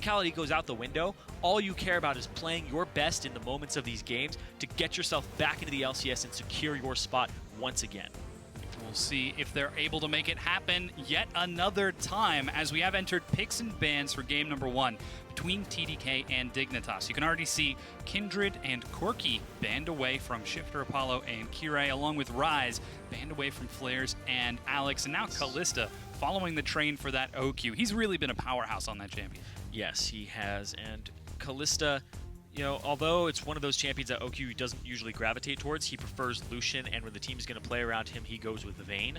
physicality goes out the window. All you care about is playing your best in the moments of these games to get yourself back into the LCS and secure your spot once again. We'll see if they're able to make it happen yet another time, as we have entered picks and bans for game number 1 between TDK and Dignitas. You can already see Kindred and Corki banned away from Shiphtur, Apollo, and Kirei, along with Rise banned away from Flarezs and Alex, and now Kalista following the train for that OQ. He's really been a powerhouse on that champion. Yes, he has, and Kalista, you know, although it's one of those champions that OQ doesn't usually gravitate towards, he prefers Lucian, and when the team's going to play around him, he goes with Vayne.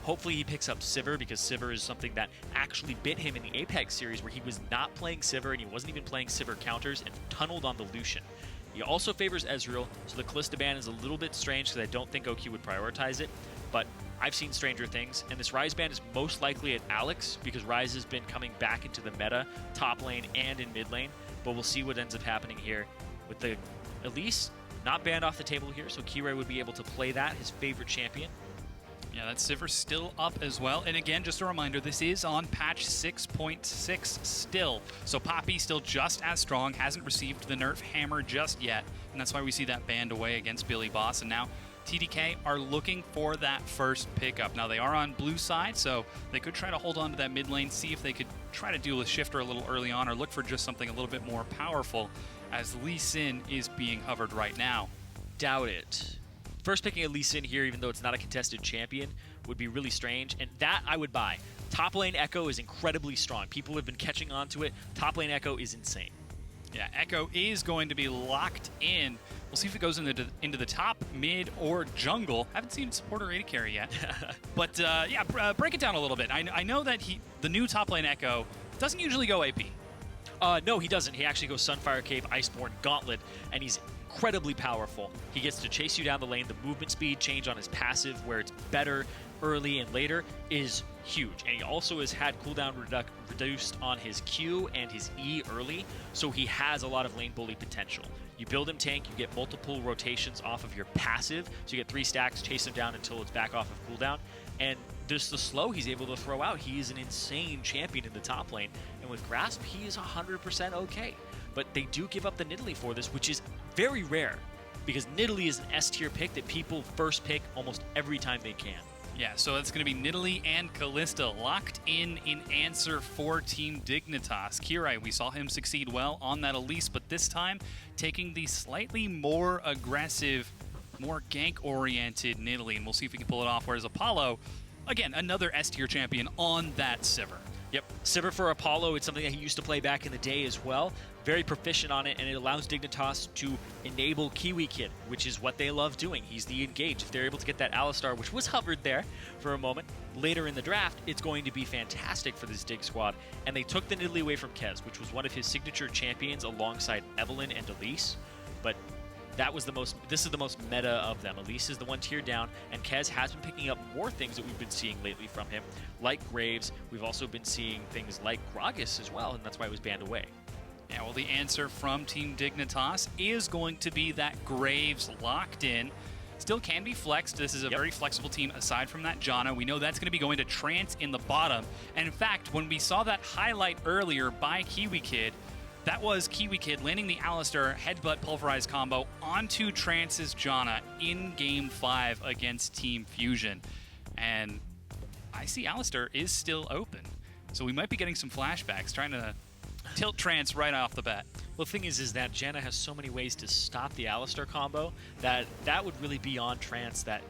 Hopefully he picks up Sivir, because Sivir is something that actually bit him in the Apex series, where he was not playing Sivir, and he wasn't even playing Sivir counters, and tunneled on the Lucian. He also favors Ezreal, so the Kalista ban is a little bit strange, because I don't think OQ would prioritize it, but I've seen stranger things, and this Rise ban is most likely at Alex, because Rise has been coming back into the meta, top lane and in mid lane. But we'll see what ends up happening here with the Elise not banned off the table here, so Kirei would be able to play that, his favorite champion. Yeah, that Sivir still up as well. And again, just a reminder, this is on patch 6.6 still. So Poppy still just as strong, hasn't received the nerf hammer just yet. And that's why we see that banned away against BillyBoss. And now TDK are looking for that first pickup. Now they are on blue side, so they could try to hold on to that mid lane, see if they could try to deal with Shiphtur a little early on, or look for just something a little bit more powerful, as Lee Sin is being hovered right now. Doubt it. First picking a Lee Sin here, even though it's not a contested champion, would be really strange, and that I would buy. Top lane Ekko is incredibly strong. People have been catching on to it. Top lane Ekko is insane. Yeah, Ekko is going to be locked in. We'll see if it goes into the top, mid, or jungle. Haven't seen support or AD carry yet. But yeah, break it down a little bit. I know that the new top lane Ekko doesn't usually go AP. No, he doesn't. He actually goes Sunfire Cave, Iceborne, Gauntlet, and he's incredibly powerful. He gets to chase you down the lane. The movement speed change on his passive, where it's better early and later, is huge. And he also has had cooldown reduced on his Q and his E early, so he has a lot of lane bully potential. You build him tank, you get multiple rotations off of your passive, so you get 3 stacks, chase him down until it's back off of cooldown, and just the slow he's able to throw out. He is an insane champion in the top lane, and with Grasp, he is 100% okay. But they do give up the Nidalee for this, which is very rare, because Nidalee is an S-tier pick that people first pick almost every time they can. Yeah, so it's going to be Nidalee and Kalista locked in answer for Team Dignitas. Kirei, we saw him succeed well on that Elise, but this time taking the slightly more aggressive, more gank-oriented Nidalee, and we'll see if he can pull it off. Whereas Apollo, again, another S-tier champion on that Sivir. Yep, Sivir for Apollo, it's something that he used to play back in the day as well. Very proficient on it, and it allows Dignitas to enable KiWiKid, which is what they love doing. He's the engage. If they're able to get that Alistar, which was hovered there for a moment, later in the draft, it's going to be fantastic for this Dig squad. And they took the Nidalee away from Kez, which was one of his signature champions alongside Evelynn and Elise. But this is the most meta of them. Elise is the one tier down, and Kez has been picking up more things that we've been seeing lately from him, like Graves. We've also been seeing things like Gragas as well, and that's why it was banned away. Yeah, well, the answer from Team Dignitas is going to be that Graves locked in. Still can be flexed. This is a very flexible team aside from that Janna. We know that's going to be going to Trance in the bottom. And in fact, when we saw that highlight earlier by KiWiKid, that was KiWiKid landing the Alistar headbutt pulverize combo onto Trance's Janna in Game 5 against Team Fusion. And I see Alistar is still open. So we might be getting some flashbacks, trying to tilt Trance right off the bat. Well, the thing is that Janna has so many ways to stop the Alistar combo that would really be on Trance that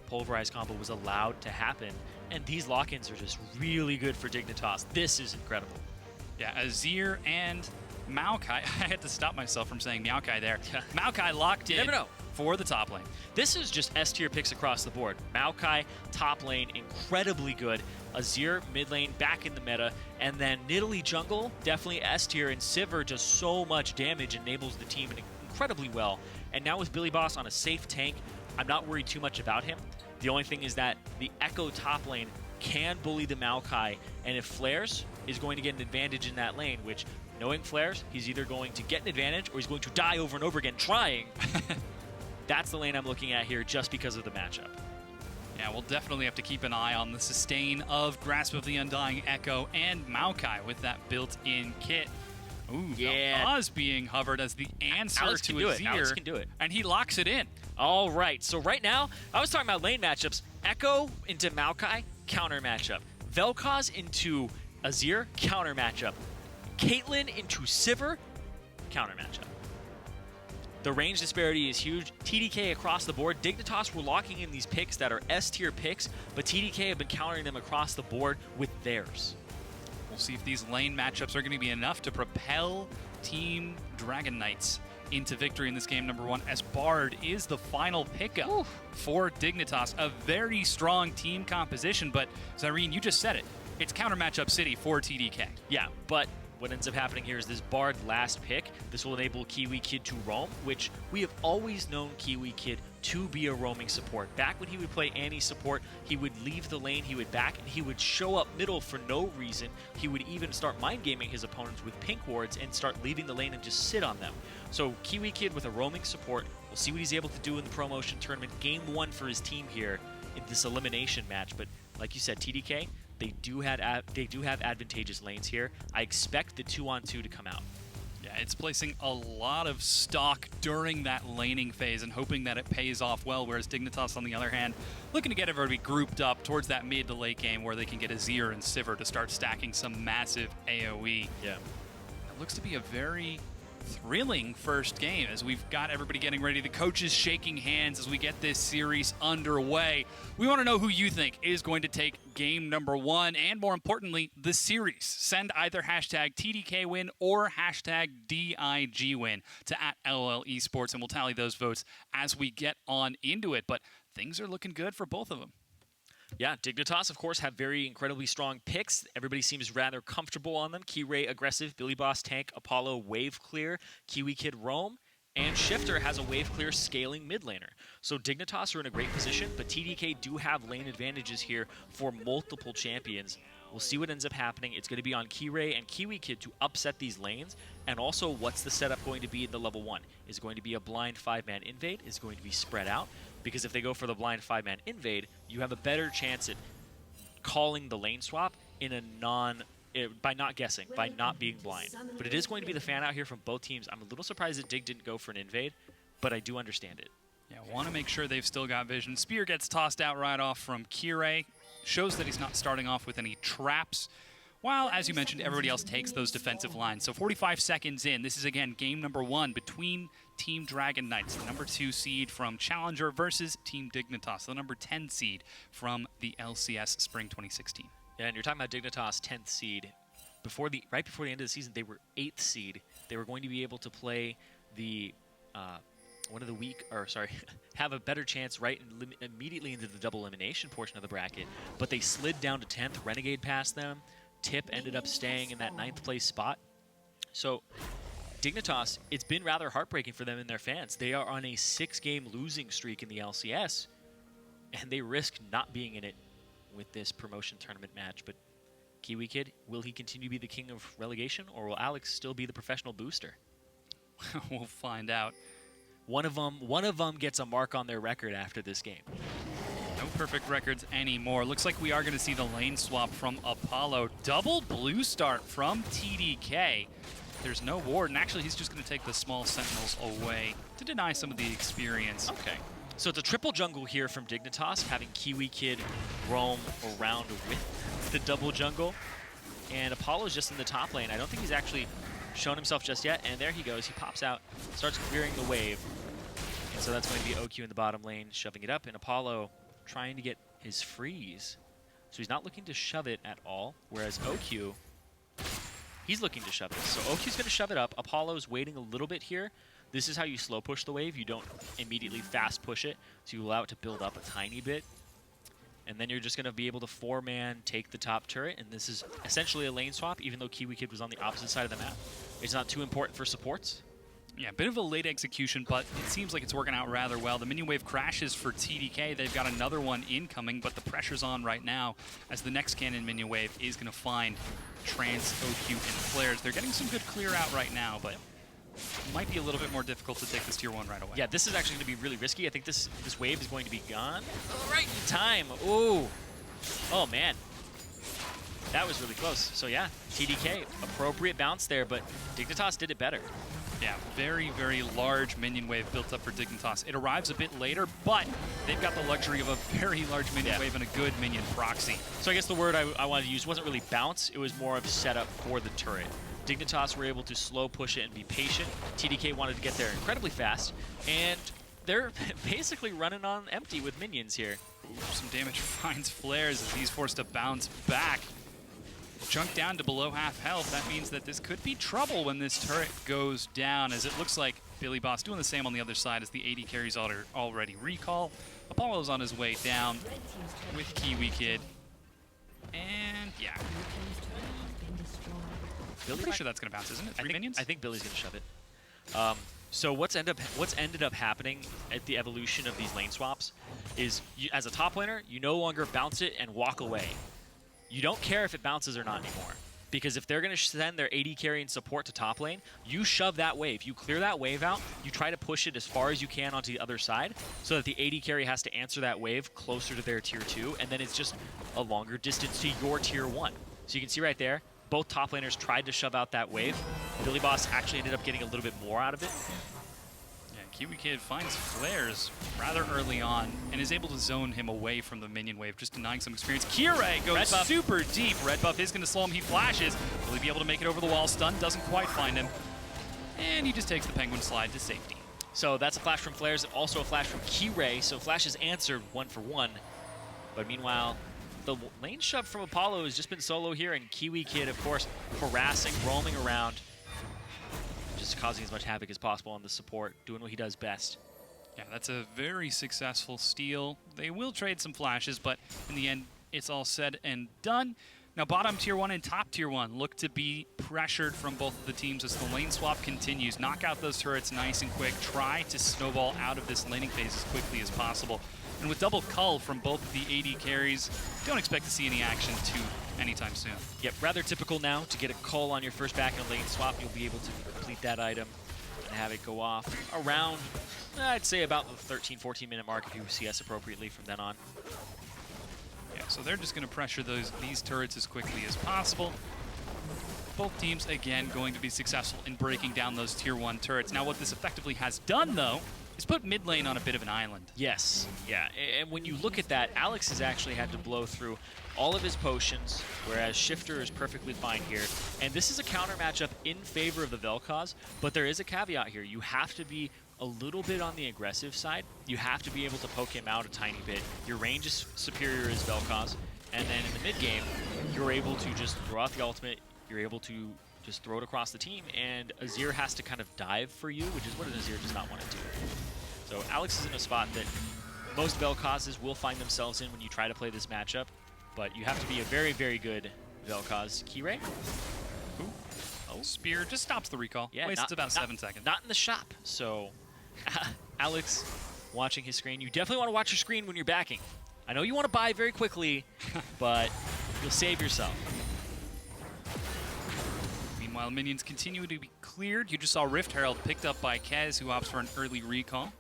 pulverize combo was allowed to happen. And these lock-ins are just really good for Dignitas. This is incredible. Yeah, Azir and Maokai. I had to stop myself from saying Maokai there. Maokai locked in for the top lane. This is just S-tier picks across the board. Maokai, top lane, incredibly good. Azir, mid lane, back in the meta. And then Nidalee jungle, definitely S-tier. And Sivir does so much damage, enables the team incredibly well. And now with BillyBoss on a safe tank, I'm not worried too much about him. The only thing is that the Ekko top lane can bully the Maokai, and if Flarezs is going to get an advantage in that lane, which, knowing Flarezs, he's either going to get an advantage or he's going to die over and over again trying. That's the lane I'm looking at here just because of the matchup. Yeah, we'll definitely have to keep an eye on the sustain of Grasp of the Undying Ekko and Maokai with that built-in kit. Ooh, yeah. Vel'Koz being hovered as the answer Alex to can do Azir. it. Alex can do it. And he locks it in. All right, so right now, I was talking about lane matchups. Ekko into Maokai, counter matchup. Vel'Koz into Azir, counter matchup. Caitlyn into Sivir, counter matchup. The range disparity is huge. TDK across the board. Dignitas were locking in these picks that are S-tier picks, but TDK have been countering them across the board with theirs. We'll see if these lane matchups are going to be enough to propel Team Dragon Knights into victory in this game number 1, as Bard is the final pickup for Dignitas. A very strong team composition, but Zirene, you just said it. It's counter matchup city for TDK. Yeah, but what ends up happening here is this Bard last pick. This will enable KiWiKid to roam, which we have always known KiWiKid to be a roaming support. Back when he would play Annie support, he would leave the lane, he would back, and he would show up middle for no reason. He would even start mind gaming his opponents with pink wards and start leaving the lane and just sit on them. So KiWiKid with a roaming support, we'll see what he's able to do in the promotion tournament. Game 1 for his team here in this elimination match. But like you said, TDK, they do have advantageous lanes here. I expect the 2-on-2 to come out. Yeah, it's placing a lot of stock during that laning phase and hoping that it pays off well, whereas Dignitas, on the other hand, looking to get everybody grouped up towards that mid to late game where they can get Azir and Sivir to start stacking some massive AoE. Yeah. It looks to be a very thrilling first game as we've got everybody getting ready. The coaches shaking hands as we get this series underway. We want to know who you think is going to take game number 1 and, more importantly, the series. Send either hashtag TDKWin or hashtag DIGWin to @LOL Esports, and we'll tally those votes as we get on into it. But things are looking good for both of them. Yeah, Dignitas, of course, have very incredibly strong picks. Everybody seems rather comfortable on them. Kirei aggressive, BillyBoss tank, Apollo wave clear, KiWiKid roam, and Shiphtur has a wave clear scaling mid laner. So Dignitas are in a great position, but TDK do have lane advantages here for multiple champions. We'll see what ends up happening. It's going to be on Kirei and KiWiKid to upset these lanes. And also, what's the setup going to be in the level 1? Is it going to be a blind 5-man invade? Is it going to be spread out? Because if they go for the blind 5-man invade, you have a better chance at calling the lane swap in a by not guessing, by not being blind. But it is going to be the fan out here from both teams. I'm a little surprised that Dig didn't go for an invade, but I do understand it. Yeah, want to make sure they've still got vision. Spear gets tossed out right off from Kirei. Shows that he's not starting off with any traps. While, as you mentioned, everybody else takes those defensive lines. So 45 seconds in, this is again game number 1 between Team Dragon Knights, the number 2 seed from Challenger, versus Team Dignitas, the number 10 seed from the LCS Spring 2016. Yeah, and you're talking about Dignitas 10th seed. Right before the end of the season, they were 8th seed. They were going to be able to play the have a better chance immediately into the double elimination portion of the bracket, but they slid down to 10th. Renegade passed them. Tip ended up staying in that 9th place spot. So Dignitas, it's been rather heartbreaking for them and their fans. They are on a 6-game losing streak in the LCS, and they risk not being in it with this promotion tournament match. But KiWiKid, will he continue to be the king of relegation, or will Alex still be the professional booster? We'll find out. One of them gets a mark on their record after this game. No perfect records anymore. Looks like we are going to see the lane swap from Apollo. Double blue start from TDK. There's no ward, and actually he's just going to take the small sentinels away to deny some of the experience. Okay. So it's a triple jungle here from Dignitas, having KiWiKid roam around with the double jungle. And Apollo's just in the top lane. I don't think he's actually shown himself just yet, and there he goes. He pops out, starts clearing the wave. And so that's going to be OQ in the bottom lane, shoving it up, and Apollo trying to get his freeze. So he's not looking to shove it at all, whereas OQ, he's looking to shove it. So OQ's going to shove it up. Apollo's waiting a little bit here. This is how you slow push the wave. You don't immediately fast push it, so you allow it to build up a tiny bit. And then you're just going to be able to 4-man take the top turret, and this is essentially a lane swap, even though KiWiKid was on the opposite side of the map. It's not too important for supports. Yeah, a bit of a late execution, but it seems like it's working out rather well. The minion wave crashes for TDK. They've got another one incoming, but the pressure's on right now as the next cannon minion wave is going to find Trance, OQ, and Flarezs. They're getting some good clear out right now, but might be a little bit more difficult to take this tier 1 right away. Yeah, this is actually going to be really risky. I think this wave is going to be gone right in time. Ooh. Oh, man. That was really close. So, yeah, TDK, appropriate bounce there, but Dignitas did it better. Yeah, very, very large minion wave built up for Dignitas. It arrives a bit later, but they've got the luxury of a very large minion wave and a good minion proxy. So I guess the word I wanted to use wasn't really bounce, it was more of setup for the turret. Dignitas were able to slow push it and be patient. TDK wanted to get there incredibly fast, and they're basically running on empty with minions here. Ooh, some damage finds Flarezs as he's forced to bounce back. Chunk down to below half health. That means that this could be trouble when this turret goes down, as it looks like BillyBoss doing the same on the other side as the AD carries already recall. Apollo's on his way down with KiWiKid. And yeah. Pretty sure that's going to bounce, isn't it? Three minions? I think Billy's going to shove it. So what's ended up happening at the evolution of these lane swaps is, as a top laner, you no longer bounce it and walk away. You don't care if it bounces or not anymore. Because if they're going to send their AD carry and support to top lane, you shove that wave. You clear that wave out, you try to push it as far as you can onto the other side so that the AD carry has to answer that wave closer to their tier 2, and then it's just a longer distance to your tier 1. So you can see right there, both top laners tried to shove out that wave. BillyBoss actually ended up getting a little bit more out of it. Yeah, KiWiKid finds Flarezs rather early on and is able to zone him away from the minion wave, just denying some experience. Kirei goes super deep. Red buff is going to slow him. He flashes. Will he be able to make it over the wall? Stun doesn't quite find him. And he just takes the penguin slide to safety. So that's a flash from Flarezs, also a flash from Kirei. So Flash is answered 1 for 1. But meanwhile, the lane shove from Apollo has just been solo here, and KiWiKid, of course, harassing, roaming around, just causing as much havoc as possible on the support, doing what he does best. Yeah, that's a very successful steal. They will trade some flashes, but in the end, it's all said and done. Now, bottom tier 1 and top tier 1 look to be pressured from both of the teams as the lane swap continues. Knock out those turrets nice and quick. Try to snowball out of this laning phase as quickly as possible. And with double cull from both of the AD carries, don't expect to see any action anytime soon. Yep, rather typical now to get a cull on your first back and lane swap. You'll be able to complete that item and have it go off around, I'd say, about the 13-14 minute mark if you CS appropriately from then on. Yeah, so they're just going to pressure these turrets as quickly as possible. Both teams, again, going to be successful in breaking down those tier 1 turrets. Now, what this effectively has done, though, is put mid lane on a bit of an island. Yes, yeah, and when you look at that, Alex has actually had to blow through all of his potions, whereas Shiphtur is perfectly fine here. And this is a counter matchup in favor of the Vel'Koz, but there is a caveat here. You have to be a little bit on the aggressive side. You have to be able to poke him out a tiny bit. Your range is superior as Vel'Koz, and then in the mid game, you're able to just throw out the ultimate. You're able to just throw it across the team, and Azir has to kind of dive for you, which is what an Azir does not want to do. So Alex is in a spot that most Vel'Kozes will find themselves in when you try to play this matchup, but you have to be a very, very good Vel'Koz. Kirei? Ooh. Oh, Spear just stops the recall. Yeah, wastes about 7 seconds. Not in the shop. So Alex watching his screen. You definitely want to watch your screen when you're backing. I know you want to buy very quickly, but you'll save yourself. Meanwhile, minions continue to be cleared. You just saw Rift Herald picked up by Kez, who opts for an early recall.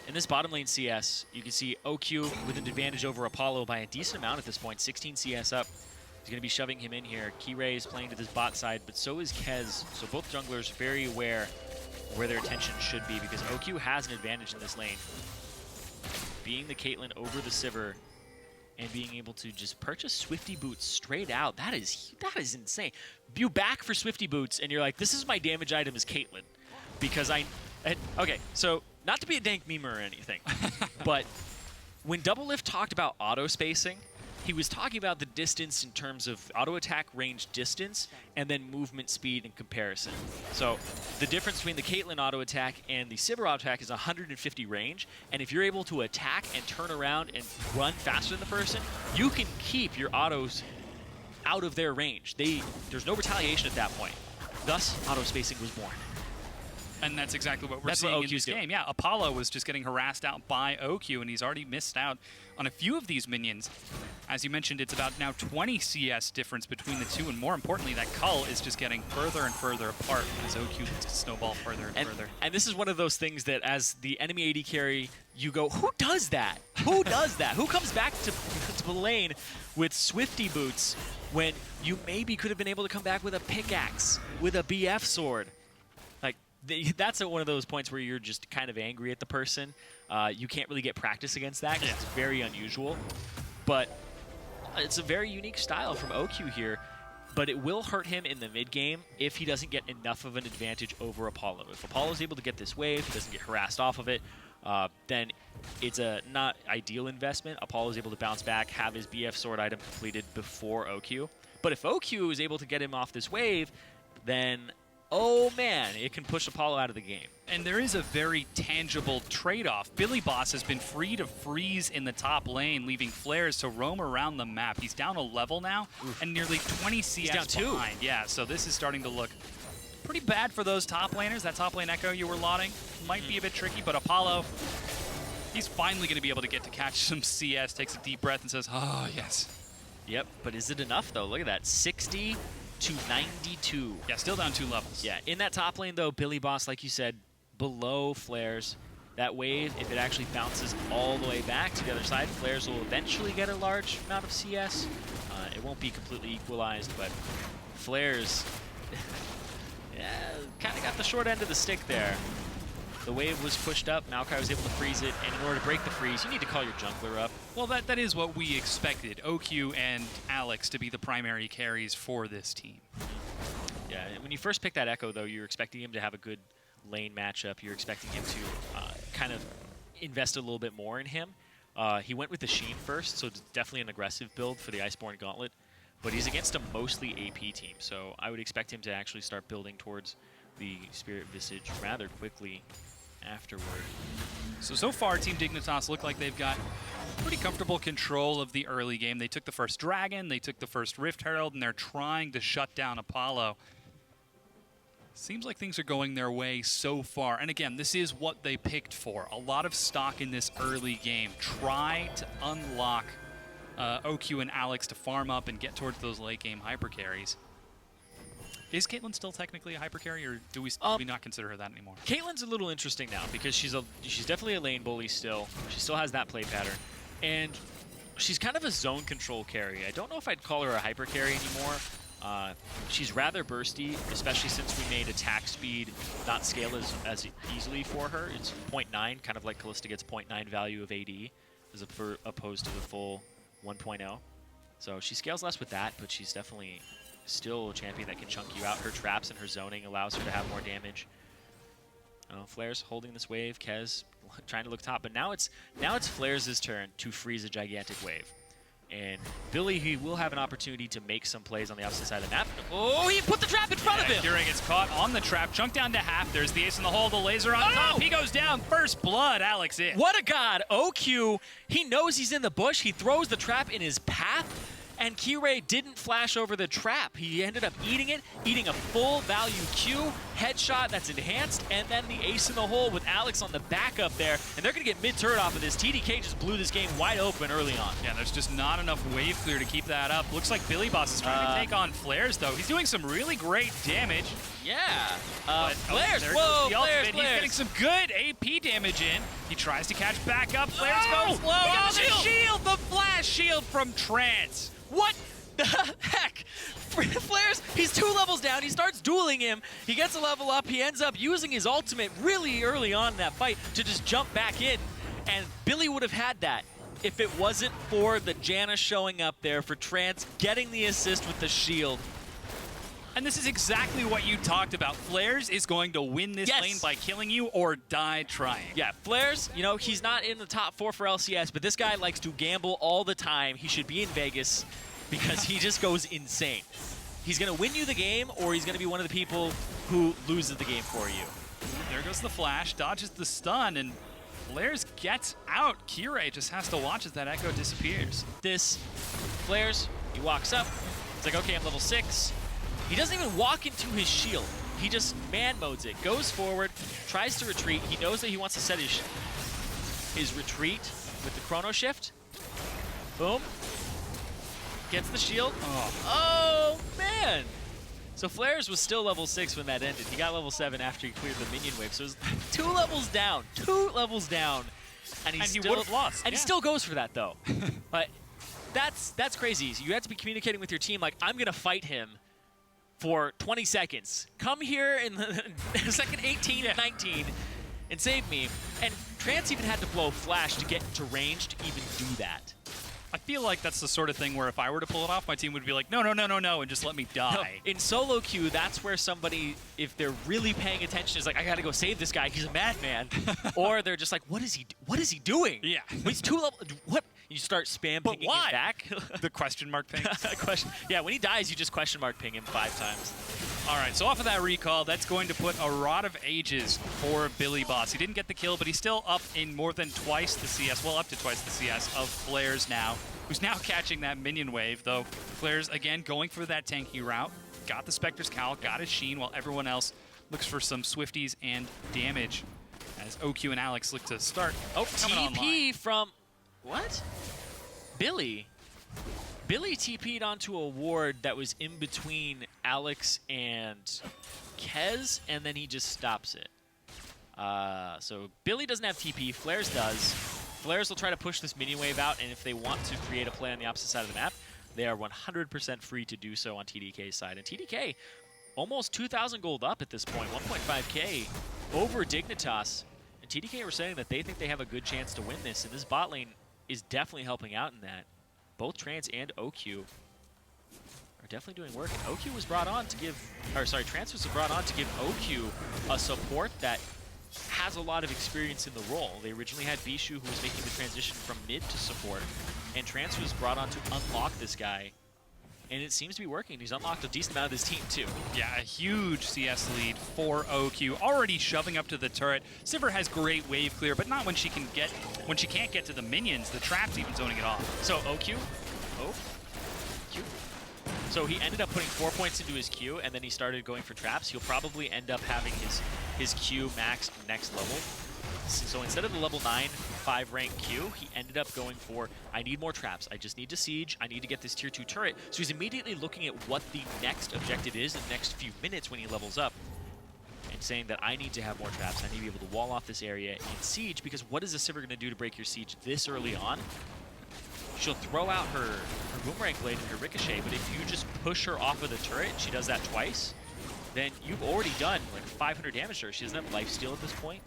In this bottom lane CS, you can see OQ with an advantage over Apollo by a decent amount at this point, 16 CS up. He's going to be shoving him in here. Kirei is playing to this bot side, but so is Kez. So both junglers very aware where their attention should be, because OQ has an advantage in this lane. Being the Caitlyn over the Sivir and being able to just purchase Swifty Boots straight out, that is insane. You back for Swifty Boots and you're like, this is my damage item as Caitlyn. Because okay, so not to be a dank memer or anything, but when Doublelift talked about auto spacing, he was talking about the distance in terms of auto attack range distance and then movement speed in comparison. So the difference between the Caitlyn auto attack and the Sivir auto attack is 150 range, and if you're able to attack and turn around and run faster than the person, you can keep your autos out of their range. There's no retaliation at that point. Thus, auto spacing was born. And that's exactly what we're That's seeing what in this OQ's game. Yeah, Apollo was just getting harassed out by OQ, and he's already missed out on a few of these minions. As you mentioned, it's about now 20 CS difference between the two, and more importantly, that Cull is just getting further and further apart as OQ snowball further and further. And this is one of those things that as the enemy AD carry, you go, who does that? Who does that? Who comes back to the lane with Swifty boots when you maybe could have been able to come back with a pickaxe, with a BF sword? Like, that's at one of those points where you're just kind of angry at the person. You can't really get practice against that because it's very unusual. But it's a very unique style from OQ here. But it will hurt him in the mid game if he doesn't get enough of an advantage over Apollo. If Apollo's able to get this wave, he doesn't get harassed off of it, then it's a not ideal investment. Apollo's able to bounce back, have his BF sword item completed before OQ. But if OQ is able to get him off this wave, then, oh man, it can push Apollo out of the game. And there is a very tangible trade-off. BillyBoss has been free to freeze in the top lane, leaving Flarezs to roam around the map. He's down a level now, and nearly 20 CS down behind. Yeah, so this is starting to look pretty bad for those top laners. That top lane Ekko you were lauding might be a bit tricky, but Apollo, he's finally going to be able to get to catch some CS, takes a deep breath and says, oh, yes. Yep, but is it enough, though? Look at that, 60 to 92. Yeah, still down 2 levels. Yeah, in that top lane, though, BillyBoss, like you said, below Flarezs. That wave, if it actually bounces all the way back to the other side, Flarezs will eventually get a large amount of CS. It won't be completely equalized, but Flarezs yeah, kind of got the short end of the stick there. The wave was pushed up, Maokai was able to freeze it, and in order to break the freeze, you need to call your jungler up. Well, that is what we expected. OQ and Alex to be the primary carries for this team. Yeah, when you first picked that Ekko, though, you're expecting him to have a good lane matchup. You're expecting him to kind of invest a little bit more in him. He went with the Sheen first, so it's definitely an aggressive build for the Iceborne Gauntlet. But he's against a mostly AP team, so I would expect him to actually start building towards the Spirit Visage rather quickly afterward. So far, Team Dignitas look like they've got pretty comfortable control of the early game. They took the first Dragon, they took the first Rift Herald, and they're trying to shut down Apollo. Seems like things are going their way so far. And again, this is what they picked for. A lot of stock in this early game. Try to unlock OQ and Alex to farm up and get towards those late game hyper carries. Is Caitlyn still technically a hyper carry, or do we not consider her that anymore? Caitlyn's a little interesting now because she's definitely a lane bully still. She still has that play pattern. And she's kind of a zone control carry. I don't know if I'd call her a hyper carry anymore. She's rather bursty, especially since we made attack speed not scale as easily for her. It's 0.9, kind of like Kalista gets 0.9 value of AD, as opposed to the full 1.0. So she scales less with that, but she's definitely still a champion that can chunk you out. Her traps and her zoning allows her to have more damage. Flarezs holding this wave, Kez trying to look top, but now it's Flarezs' turn to freeze a gigantic wave. And Billy, he will have an opportunity to make some plays on the opposite side of the map. Oh, he put the trap in front of him! Kirei gets caught on the trap, chunked down to half. There's the ace in the hole, the laser on top. He goes down, first blood, Alex in. What a god! OQ, he knows he's in the bush. He throws the trap in his path, and Kirei didn't flash over the trap. He ended up eating it, eating a full value Q, headshot that's enhanced, and then the ace in the hole with Alex on the backup there. And they're going to get mid-turret off of this. TDK just blew this game wide open early on. Yeah, there's just not enough wave clear to keep that up. Looks like BillyBoss is trying to take on Flarezs, though. He's doing some really great damage. Yeah. Flarezs, whoa, Flarezs. He's Flarezs. getting some good AP damage in. He tries to catch back up. Flarezs goes low. He got the shield! The flash shield from Trance. What the heck? Flarezs, he's 2 levels down. He starts dueling him. He gets a level up. He ends up using his ultimate really early on in that fight to just jump back in. And Billy would have had that if it wasn't for the Janna showing up there for Trance, getting the assist with the shield. And this is exactly what you talked about. Flarezs is going to win this lane by killing you or die trying. Yeah, Flarezs, he's not in the top 4 for LCS, but this guy likes to gamble all the time. He should be in Vegas because he just goes insane. He's going to win you the game, or he's going to be one of the people who loses the game for you. There goes the flash, dodges the stun, and Flarezs gets out. Kirei just has to watch as that Ekko disappears. This Flarezs, he walks up. It's like, okay, I'm level 6. He doesn't even walk into his shield. he just man modes it, goes forward, tries to retreat. He knows that he wants to set his retreat with the chrono shift. Boom. Gets the shield. Oh man! So Flarezs was still level 6 when that ended. He got level 7 after he cleared the minion wave. So it was 2 levels down. 2 levels down. And he would have lost. And he still goes for that though. But that's crazy. So you have to be communicating with your team like, I'm gonna fight him for 20 seconds. Come here in the second 18, 19 and save me. And Trance even had to blow Flash to get into range to even do that. I feel like that's the sort of thing where if I were to pull it off, my team would be like, no, no, no, no, no, and just let me die. No, in solo queue, that's where somebody, if they're really paying attention, is like, I gotta go save this guy, he's a madman. Or they're just like, what is he doing? Yeah. He's 2 level, what? You start spam pinging him back. The question mark ping. Yeah, when he dies, you just question mark ping him 5 times. All right, so off of that recall, that's going to put a Rod of Ages for BillyBoss. He didn't get the kill, but he's still up in more than twice the CS, well, up to twice the CS of Flarezs now, who's now catching that minion wave, though Flarezs, again, going for that tanky route. Got the Spectre's Cowl, got his Sheen, while everyone else looks for some Swifties and damage as OQ and Alex look to start. Oh, coming TP online. from, what? Billy TP'd onto a ward that was in between Alex and Kez, and then he just stops it. So Billy doesn't have TP, Flarezs does. Flarezs will try to push this minion wave out, and if they want to create a play on the opposite side of the map, they are 100% free to do so on TDK's side. And TDK, almost 2,000 gold up at this point, 1.5k over Dignitas. And TDK were saying that they think they have a good chance to win this, and this bot lane is definitely helping out in that. Both Trance and OQ are definitely doing work. And OQ was brought on to give, or sorry, Trance was brought on to give OQ a support that has a lot of experience in the role. They originally had Bishu, who was making the transition from mid to support, and Trance was brought on to unlock this guy. And it seems to be working. He's unlocked a decent amount of this team too. Yeah, a huge CS lead for OQ. Already shoving up to the turret. Sivir has great wave clear, but not when she can't get to the minions. The trap's even zoning it off. So OQ, Q. So he ended up putting 4 points into his Q, and then he started going for traps. He'll probably end up having his Q maxed next level. So instead of the level 9, 5 rank Q, he ended up going for, I need more traps. I just need to siege. I need to get this tier 2 turret. So he's immediately looking at what the next objective is in the next few minutes when he levels up, and saying that I need to have more traps. I need to be able to wall off this area in siege, because what is the Sivir going to do to break your siege this early on? She'll throw out her boomerang blade and her ricochet, but if you just push her off of the turret, she does that twice, then you've already done like 500 damage to her. She doesn't have lifesteal at this point.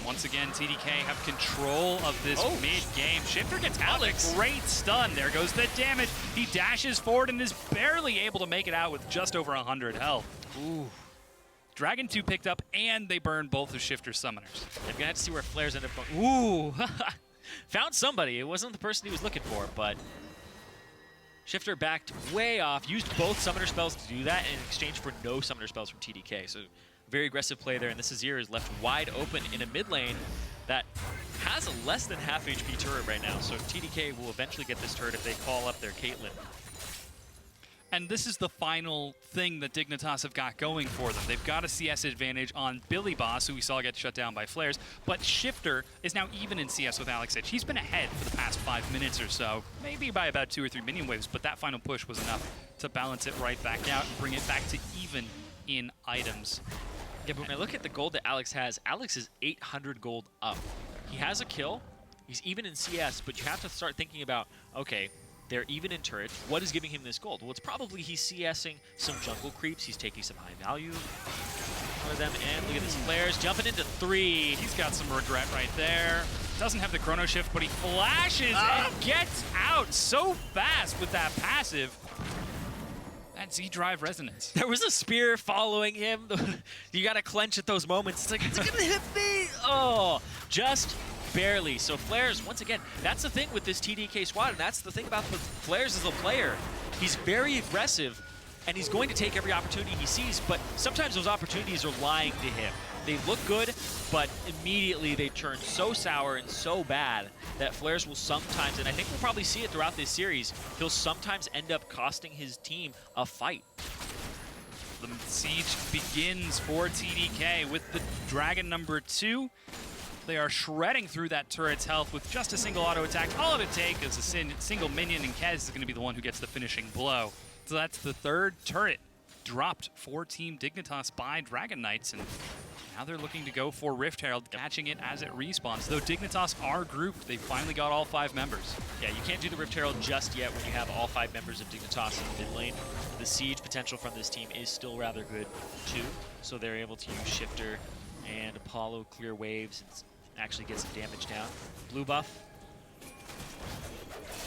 Once again, TDK have control of this mid-game. Shiphtur gets Alex. A great stun. There goes the damage. He dashes forward and is barely able to make it out with just over 100 health. Ooh. Dragon 2 picked up, and they burned both of Shiphtur's summoners. I'm going to have to see where Flarezs end up going. Ooh. Found somebody. It wasn't the person he was looking for, but Shiphtur backed way off, used both summoner spells to do that in exchange for no summoner spells from TDK. So very aggressive play there, and this Azir is left wide open in a mid lane that has a less than half HP turret right now. So TDK will eventually get this turret if they call up their Caitlyn. And this is the final thing that Dignitas have got going for them. They've got a CS advantage on BillyBoss, who we saw get shut down by Flarezs, but Shiphtur is now even in CS with Alex Edge. He's been ahead for the past 5 minutes or so, maybe by about 2 or 3 minion waves, but that final push was enough to balance it right back out and bring it back to even in items. Yeah, but when I look at the gold that Alex has, Alex is 800 gold up. He has a kill, he's even in CS, but you have to start thinking about, okay, they're even in turrets. What is giving him this gold? Well, it's probably he's CSing some jungle creeps. He's taking some high value for them. And look at this, Flarezs jumping into 3. He's got some regret right there. Doesn't have the chrono shift, but he flashes and gets out so fast with that passive. That Z-Drive resonance. There was a spear following him. You got to clench at those moments. It's like, it's going to hit me. Oh, just barely. So Flarezs, once again, that's the thing with this TDK squad, and that's the thing about the Flarezs as a player. He's very aggressive, and he's going to take every opportunity he sees, but sometimes those opportunities are lying to him. They look good, but immediately they turn so sour and so bad that Flarezs will sometimes, and I think we'll probably see it throughout this series, he'll sometimes end up costing his team a fight. The siege begins for TDK with the Dragon number 2. They are shredding through that turret's health with just a single auto attack. All it would take is a single minion, and Kez is going to be the one who gets the finishing blow. So that's the third turret dropped for Team Dignitas by Dragon Knights, and now they're looking to go for Rift Herald, catching it as it respawns. Though Dignitas are grouped, they finally got all 5 members. Yeah, you can't do the Rift Herald just yet when you have all 5 members of Dignitas in the mid lane. The siege potential from this team is still rather good too, so they're able to use Shiphtur and Apollo clear waves and actually get some damage down. Blue buff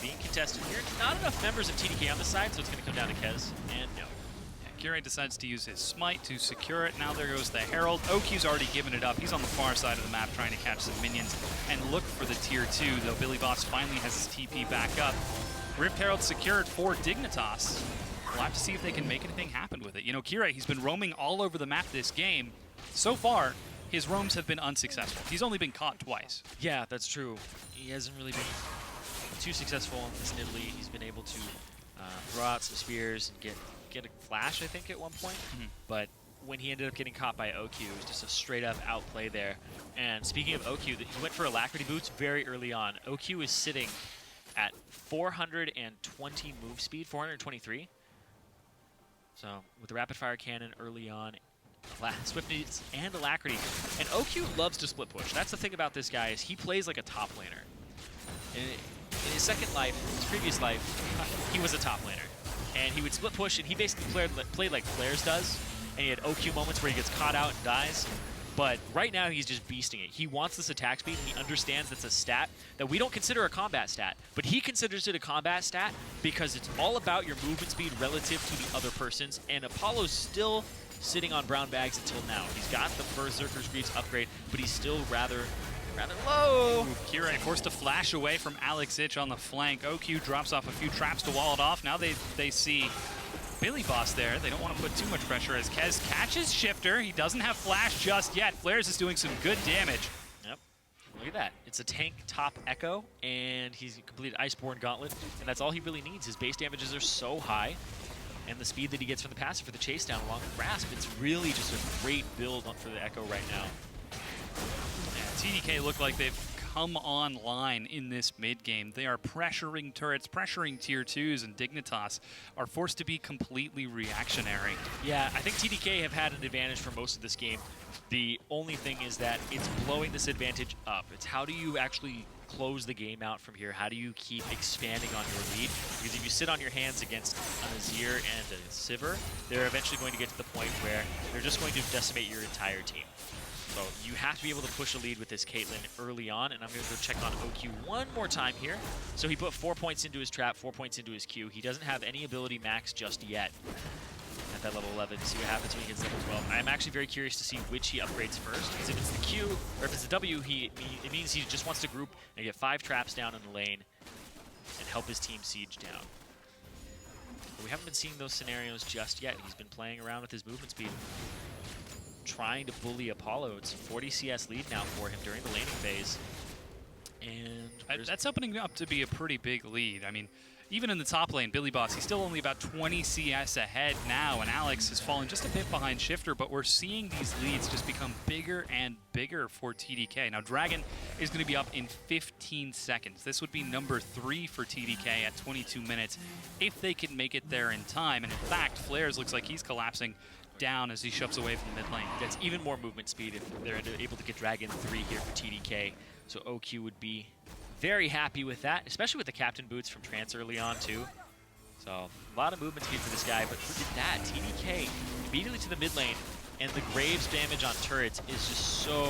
being contested here. Not enough members of TDK on the side, so it's going to come down to Kez, and no. Kirei decides to use his smite to secure it. Now there goes the Herald. OQ's already given it up. He's on the far side of the map trying to catch some minions and look for the tier 2, though BillyBoss finally has his TP back up. Rift Herald secured for Dignitas. We'll have to see if they can make anything happen with it. You know, Kirei, he's been roaming all over the map this game. So far, his roams have been unsuccessful. He's only been caught twice. Yeah, that's true. He hasn't really been too successful in this Nidalee. He's been able to throw out some spears and get a flash, I think, at one point. But when he ended up getting caught by OQ, it was just a straight-up outplay there. And speaking of OQ, he went for Alacrity Boots very early on. OQ is sitting at 420 move speed, 423. So with the rapid-fire cannon early on, Swiftness and Alacrity. And OQ loves to split push. That's the thing about this guy, is he plays like a top laner. In his second life, his previous life, he was a top laner. And he would split push, and he basically played like Flarezs does. And he had OQ moments where he gets caught out and dies. But right now, he's just beasting it. He wants this attack speed, and he understands that's a stat that we don't consider a combat stat. But he considers it a combat stat because it's all about your movement speed relative to the other person's. And Apollo's still sitting on brown bags until now. He's got the Berserker's Greaves upgrade, but he's still rather low. Ooh, Kirei forced to flash away from Alex Ich on the flank. OQ drops off a few traps to wall it off. Now they see BillyBoss there. They don't want to put too much pressure as Kez catches Shiphtur. He doesn't have flash just yet. Flarezs is doing some good damage. Yep. Look at that. It's a tank top Ekko, and he's completed Iceborne Gauntlet, and that's all he really needs. His base damages are so high, and the speed that he gets from the passive for the chase down along the grasp, it's really just a great build for the Ekko right now. TDK look like they've come online in this mid-game. They are pressuring turrets, pressuring tier 2s, and Dignitas are forced to be completely reactionary. Yeah, I think TDK have had an advantage for most of this game. The only thing is that it's blowing this advantage up. It's how do you actually close the game out from here? How do you keep expanding on your lead? Because if you sit on your hands against an Azir and a Sivir, they're eventually going to get to the point where they're just going to decimate your entire team. So you have to be able to push a lead with this Caitlyn early on, and I'm going to go check on OQ one more time here. So he put 4 points into his trap, 4 points into his Q. He doesn't have any ability max just yet at that level 11. See what happens when he gets level 12. I'm actually very curious to see which he upgrades first, because if it's the Q, or if it's the W, it means he just wants to group and get 5 traps down in the lane and help his team siege down. But we haven't been seeing those scenarios just yet. He's been playing around with his movement speed, trying to bully Apollo. It's a 40 CS lead now for him during the laning phase. And that's opening up to be a pretty big lead. I mean, even in the top lane, BillyBoss, he's still only about 20 CS ahead now, and Alex has fallen just a bit behind Shiphtur, but we're seeing these leads just become bigger and bigger for TDK. Now, Dragon is going to be up in 15 seconds. This would be number 3 for TDK at 22 minutes if they can make it there in time. And in fact, Flarezs looks like he's collapsing down as he shoves away from the mid lane. That's even more movement speed if they're able to get Dragon 3 here for TDK. So OQ would be very happy with that, especially with the Captain Boots from Trance early on too. So a lot of movement speed for this guy, but look at that. TDK immediately to the mid lane, and the Graves damage on turrets is just so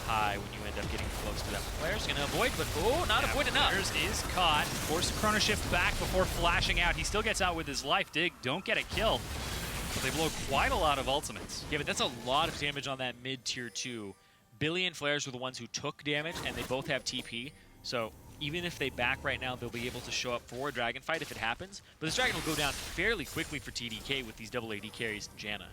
high when you end up getting close to them. Flarezs gonna avoid, but not avoid enough. Flarezs is caught, forced to Chrono Shift back before flashing out. He still gets out with his life. Dig, don't get a kill. But they blow quite a lot of ultimates. Yeah, but that's a lot of damage on that mid-tier 2. Billy and Flarezs were the ones who took damage, and they both have TP. So even if they back right now, they'll be able to show up for a dragon fight if it happens. But this dragon will go down fairly quickly for TDK with these double AD carries and Janna.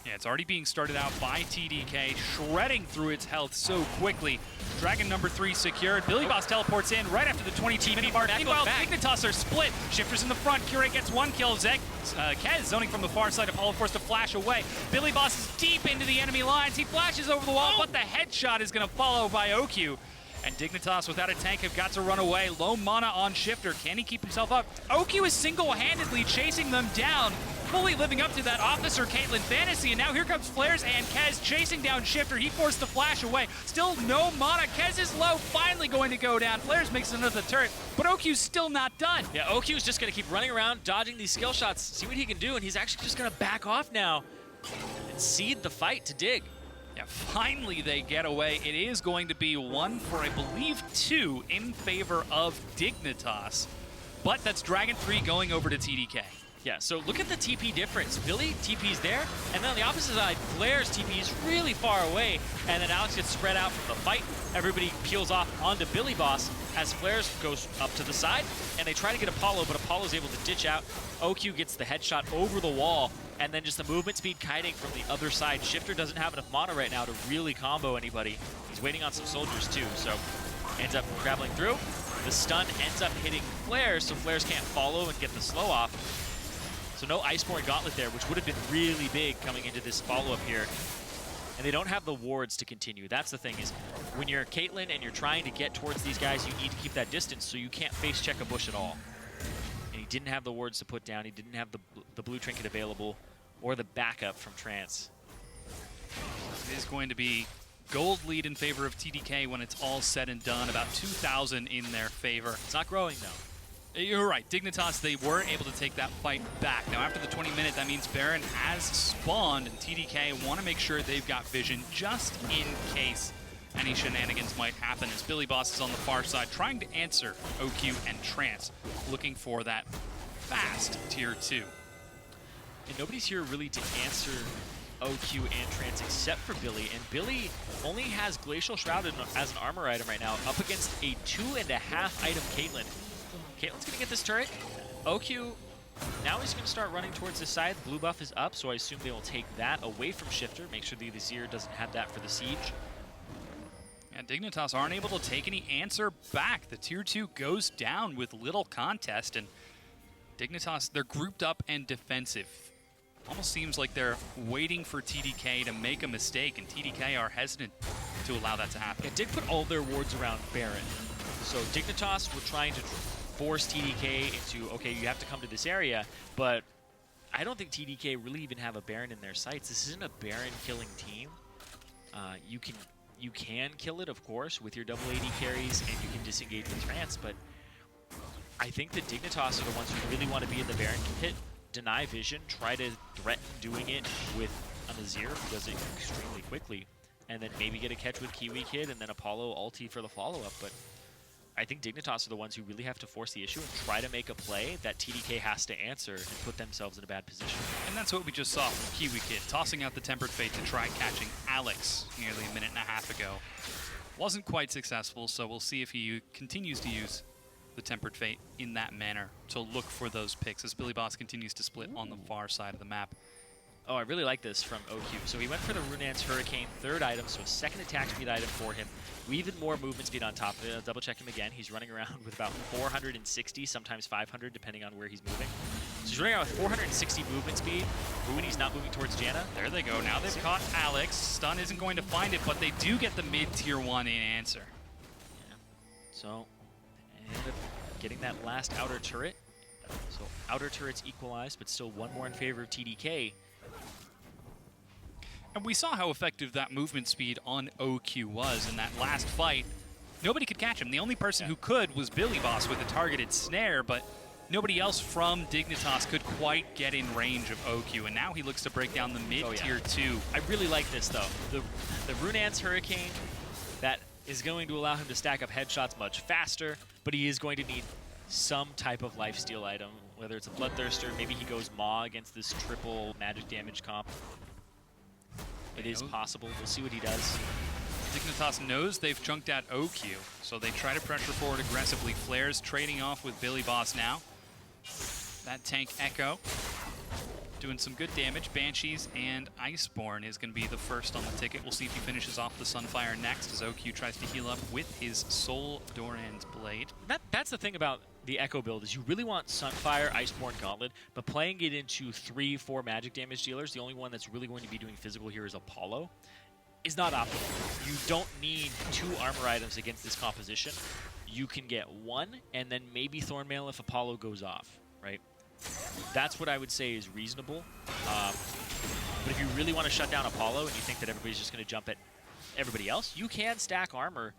Yeah, it's already being started out by TDK, shredding through its health so quickly. Dragon number 3 secured. BillyBoss teleports in right after the 20 minute mark. Meanwhile, Dignitas are split. Shiphtur's in the front. Kirei gets 1 kill. Kez zoning from the far side. Apollo forced to flash away. BillyBoss is deep into the enemy lines. He flashes over the wall, but the headshot is going to follow by OQ. And Dignitas, without a tank, have got to run away. Low mana on Shiphtur. Can he keep himself up? OQ is single-handedly chasing them down, fully living up to that Officer Caitlyn fantasy. And now here comes Flarezs and Kez chasing down Shiphtur. He forced the flash away. Still no mana. Kez is low, finally going to go down. Flarezs makes another turret, but OQ's still not done. Yeah, OQ's just going to keep running around, dodging these skill shots, see what he can do, and he's actually just going to back off now and cede the fight to Dig. Yeah, finally they get away. It is going to be 1 for, I believe, 2 in favor of Dignitas. But that's Dragon 3 going over to TDK. Yeah, so look at the TP difference. Billy TP's there, and then on the opposite side, Flarezs TP is really far away, and then Alex gets spread out from the fight. Everybody peels off onto BillyBoss as Flarezs goes up to the side, and they try to get Apollo, but Apollo's able to ditch out. OQ gets the headshot over the wall, and then just the movement speed kiting from the other side. Shiphtur doesn't have enough mana right now to really combo anybody. He's waiting on some soldiers too, so ends up traveling through. The stun ends up hitting Flarezs, so Flarezs can't follow and get the slow off. So no Iceborne Gauntlet there, which would have been really big coming into this follow-up here. And they don't have the wards to continue. That's the thing, is when you're Caitlyn and you're trying to get towards these guys, you need to keep that distance so you can't face check a bush at all. And he didn't have the wards to put down. He didn't have the blue trinket available or the backup from Trance. It is going to be gold lead in favor of TDK when it's all said and done. About 2,000 in their favor. It's not growing, though. You're right. Dignitas, they were able to take that fight back. Now, after the 20 minute, that means Baron has spawned, and TDK want to make sure they've got vision just in case any shenanigans might happen, as BillyBoss is on the far side trying to answer OQ and Trance, looking for that fast tier 2. And nobody's here really to answer OQ and Trance except for Billy, and Billy only has Glacial Shroud as an armor item right now, up against a 2.5 item Caitlyn. Caitlyn's gonna get this turret. OQ, now he's gonna start running towards this side. Blue buff is up, so I assume they will take that away from Shiphtur, make sure the Azir doesn't have that for the siege. And Dignitas aren't able to take any answer back. The tier 2 goes down with little contest, and Dignitas, they're grouped up and defensive. Almost seems like they're waiting for TDK to make a mistake, and TDK are hesitant to allow that to happen. Yeah, Dig put all their wards around Baron. So Dignitas were trying to force TDK into, okay, you have to come to this area, but I don't think TDK really even have a Baron in their sights. This isn't a Baron killing team. You can kill it, of course, with your double AD carries, and you can disengage with Trance, but I think the Dignitas are the ones who really want to be in the Baron pit, deny vision, try to threaten doing it with an Azir who does it extremely quickly, and then maybe get a catch with KiWiKid and then Apollo ulti for the follow-up, but I think Dignitas are the ones who really have to force the issue and try to make a play that TDK has to answer and put themselves in a bad position. And that's what we just saw from KiWiKid, tossing out the Tempered Fate to try catching Alex nearly a minute and a half ago. Wasn't quite successful, so we'll see if he continues to use the Tempered Fate in that manner to look for those picks as BillyBoss continues to split on the far side of the map. Oh, I really like this from OQ. So he went for the Runaan's Hurricane, 3rd item, so a 2nd attack speed item for him. Even more movement speed on top of it. I'll double check him again. He's running around with about 460, sometimes 500, depending on where he's moving. So he's running around with 460 movement speed. When he's not moving towards Janna. There they go. Now they've caught Alex. Stun isn't going to find it, but they do get the mid-tier 1 in answer. Yeah. So, end up getting that last outer turret. So outer turret's equalized, but still one more in favor of TDK. And we saw how effective that movement speed on OQ was in that last fight. Nobody could catch him. The only person who could was BillyBoss with a targeted snare, but nobody else from Dignitas could quite get in range of OQ, and now he looks to break down the mid-tier 2. I really like this, though. The Runaan's Hurricane, that is going to allow him to stack up headshots much faster, but he is going to need some type of lifesteal item, whether it's a Bloodthirster, maybe he goes Maw against this triple magic damage comp. It is possible. We'll see what he does. Dignitas knows they've chunked at OQ, so they try to pressure forward aggressively. Flarezs trading off with BillyBoss now. That tank Ekko doing some good damage. Banshees and Iceborne is going to be the first on the ticket. We'll see if he finishes off the Sunfire next as OQ tries to heal up with his Soul Doran's Blade. That's the thing about the Ekko build is you really want Sunfire, Iceborne, Gauntlet, but playing it into 3-4 magic damage dealers, the only one that's really going to be doing physical here is Apollo, is not optimal. You don't need 2 armor items against this composition. You can get 1 and then maybe Thornmail if Apollo goes off, right? That's what I would say is reasonable. But if you really want to shut down Apollo and you think that everybody's just going to jump at everybody else, you can stack armor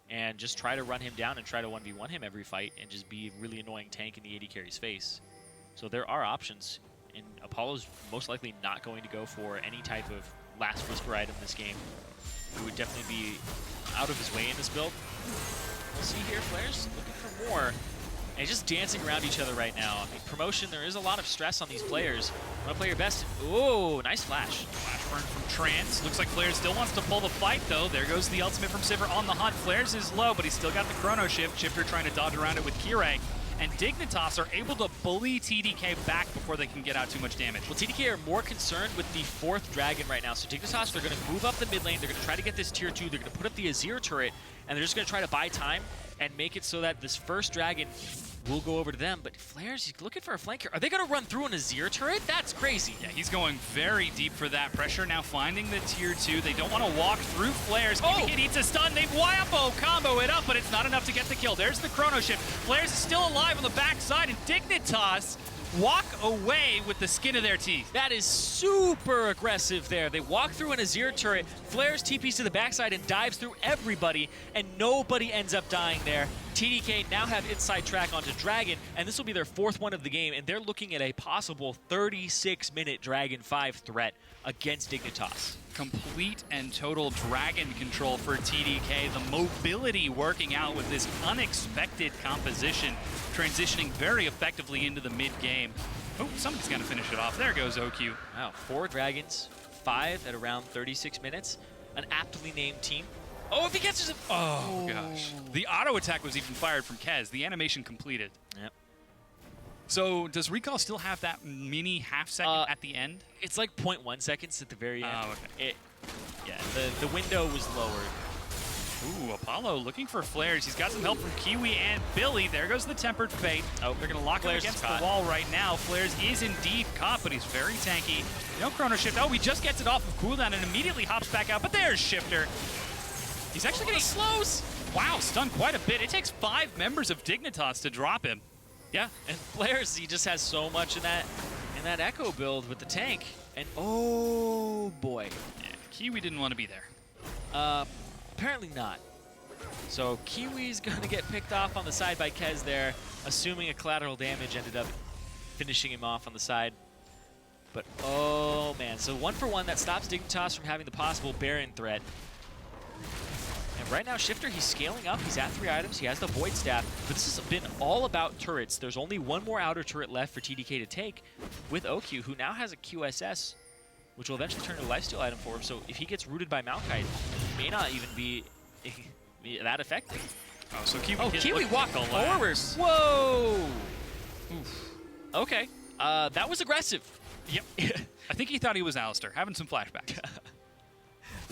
and just try to run him down and try to 1v1 him every fight and just be a really annoying tank in the AD carry's face. So there are options, and Apollo's most likely not going to go for any type of last whisper item this game. He would definitely be out of his way in this build. We'll see here, Flarezs looking for more. And just dancing around each other right now. I mean, promotion, there is a lot of stress on these players. You want to play your best. Ooh, nice flash. Flash burn from Trance. Looks like Flarezs still wants to pull the fight, though. There goes the ultimate from Sivir on the hunt. Flarezs is low, but he's still got the chrono shift. Shiphtur trying to dodge around it with Kirei. And Dignitas are able to bully TDK back before they can get out too much damage. Well, TDK are more concerned with the 4th dragon right now. So Dignitas, they're going to move up the mid lane. They're going to try to get this tier 2. They're going to put up the Azir turret, and they're just going to try to buy time and make it so that this first dragon will go over to them. But Flarezs, he's looking for a flank here. Are they going to run through an Azir turret? That's crazy. Yeah, he's going very deep for that pressure. Now finding the tier 2. They don't want to walk through Flarezs. Oh! KiWiKid eats a stun. They whammo combo it up, but it's not enough to get the kill. There's the chrono shift. Flarezs is still alive on the backside, and Dignitas walk away with the skin of their teeth. That is super aggressive there. They walk through an Azir turret. Flarezs TPs to the backside and dives through everybody, and nobody ends up dying there. TDK now have inside track onto Dragon, and this will be their 4th one of the game, and they're looking at a possible 36-minute Dragon 5 threat against Dignitas. Complete and total Dragon control for TDK. The mobility working out with this unexpected composition, transitioning very effectively into the mid-game. Oh, somebody's going to finish it off. There goes OQ. Wow, 4 Dragons, 5 at around 36 minutes. An aptly named team. Oh, if he catches him! Oh, gosh. The auto attack was even fired from Kez. The animation completed. Yep. So does Recall still have that mini half second at the end? It's like 0.1 seconds at the very end. Oh, okay. Yeah, the window was lowered. Ooh, Apollo looking for Flarezs. He's got some help from Kiwi and Billy. There goes the Tempered Fate. Oh, they're going to lock him against the wall right now. Flarezs is indeed caught, but he's very tanky. No chrono shift. Oh, he just gets it off of cooldown and immediately hops back out. But there's Shiphtur. He's actually getting slows. Wow, stunned quite a bit. It takes 5 members of Dignitas to drop him. Yeah, and Flarezs, he just has so much in that Ekko build with the tank. And oh boy. Yeah, Kiwi didn't want to be there. Apparently not. So Kiwi's going to get picked off on the side by Kez there, assuming a collateral damage ended up finishing him off on the side. But oh man, so 1-for-1 that stops Dignitas from having the possible Baron threat. And right now, Shiphtur, he's scaling up. He's at 3 items. He has the Void Staff. But this has been all about turrets. There's only 1 more outer turret left for TDK to take with OQ, who now has a QSS, which will eventually turn into a lifesteal item for him. So if he gets rooted by Maokai, he may not even be that effective. Oh, so Kiwi, Kiwi walked forward. Whoa! Oof. Okay. That was aggressive. Yep. I think he thought he was Alistair, having some flashbacks.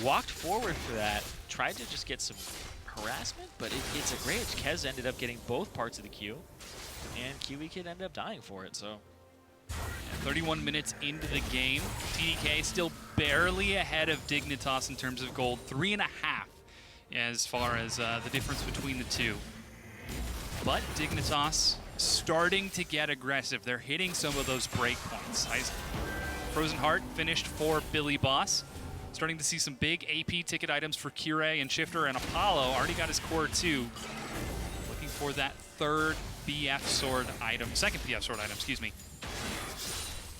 Walked forward for that. Tried to just get some harassment, but it's a great. Kez ended up getting both parts of the Q, and KiWiKid ended up dying for it. So, yeah, 31 minutes into the game, TDK still barely ahead of Dignitas in terms of gold, 3.5 as far as the difference between the two. But Dignitas starting to get aggressive. They're hitting some of those break points. Frozen Heart finished for BillyBoss. Starting to see some big AP ticket items for Kirei and Shiphtur, and Apollo already got his core 2. Looking for that 3rd BF sword item, 2nd BF sword item, excuse me,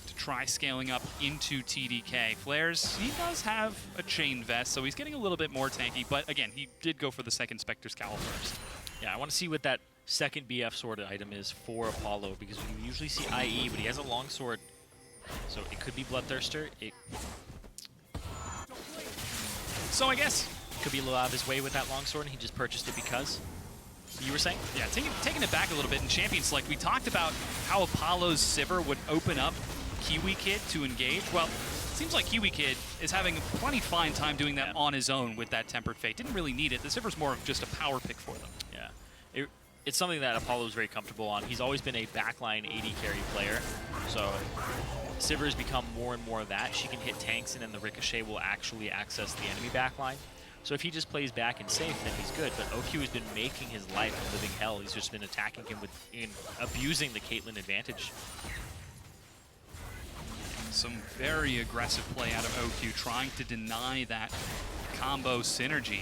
to try scaling up into TDK. Flarezs, he does have a chain vest, so he's getting a little bit more tanky, but again, he did go for the 2nd Spectre's Cowl first. Yeah, I want to see what that 2nd BF sword item is for Apollo, because we usually see IE, but he has a long sword, so it could be Bloodthirster. So I guess could be a little out of his way with that longsword, and he just purchased it because. You were saying? Yeah, taking it back a little bit in Champions Select, we talked about how Apollo's Sivir would open up KiWiKid to engage. Well, seems like KiWiKid is having a plenty fine time doing that on his own with that Tempered Fate. Didn't really need it. The Sivir's more of just a power pick for them. Yeah. It's something that Apollo's very comfortable on. He's always been a backline AD carry player, so Sivir has become more and more of that. She can hit tanks, and then the Ricochet will actually access the enemy backline. So if he just plays back and safe, then he's good. But OQ has been making his life a living hell. He's just been attacking him with abusing the Caitlyn advantage. Some very aggressive play out of OQ, trying to deny that combo synergy.